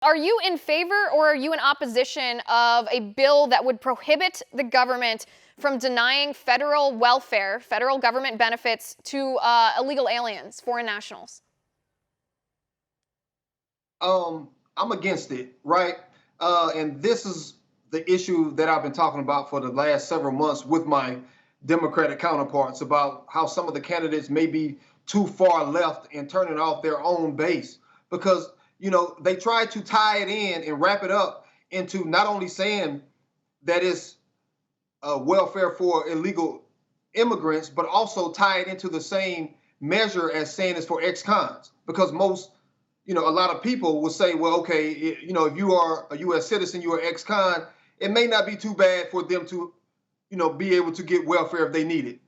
Are you in favor or are you in opposition of a bill that would prohibit the government from denying federal welfare, federal government benefits to illegal aliens, foreign nationals? I'm against it, right? And this is the issue that I've been talking about for the last several months with my Democratic counterparts about how some of the candidates may be too far left and turning off their own base because they try to tie it in and wrap it up into not only saying that it's welfare for illegal immigrants, but also tie it into the same measure as saying it's for ex-cons because a lot of people will say, well, okay, if you are a U.S. citizen, you are ex-con, it may not be too bad for them to, be able to get welfare if they need it,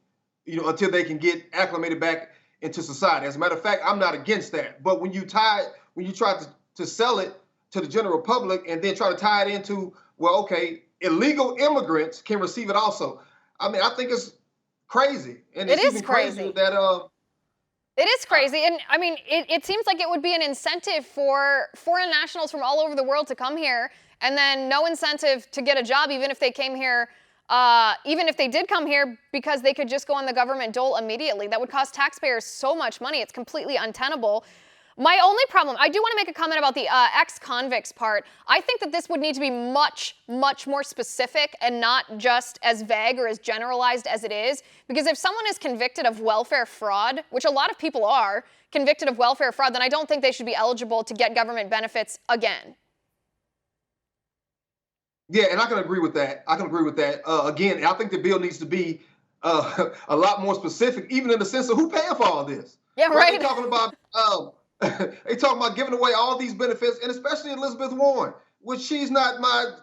until they can get acclimated back into society. As a matter of fact, I'm not against that. But when you try to sell it to the general public and then try to tie it into, well, okay, illegal immigrants can receive it also. I mean, I think it's crazy. And It it's is even crazy. crazier that It is crazy. And I mean, it seems like it would be an incentive for foreign nationals from all over the world to come here and then no incentive to get a job, even if they came here, even if they did come here because they could just go on the government dole immediately. That would cost taxpayers so much money. It's completely untenable. My only problem, I do want to make a comment about the ex-convicts part. I think that this would need to be much, much more specific and not just as vague or as generalized as it is. Because if someone is convicted of welfare fraud, which a lot of people are convicted of welfare fraud, then I don't think they should be eligible to get government benefits again. Yeah, and I can agree with that. Again, I think the bill needs to be a lot more specific, even in the sense of who paying for all this. Yeah, right. They're talking about they talking about giving away all these benefits, and especially Elizabeth Warren, which she's not my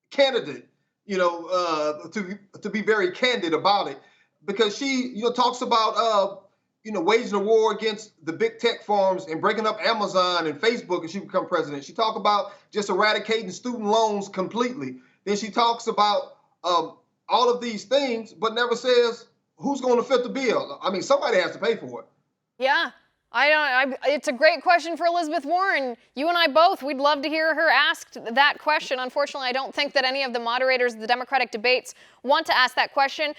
candidate, to be very candid about it, because she, talks about, waging a war against the big tech firms and breaking up Amazon and Facebook if she become president. She talk about just eradicating student loans completely. Then she talks about all of these things, but never says who's going to fit the bill. I mean, somebody has to pay for it. Yeah. It's a great question for Elizabeth Warren. You and I both, we'd love to hear her asked that question. Unfortunately, I don't think that any of the moderators of the Democratic debates want to ask that question.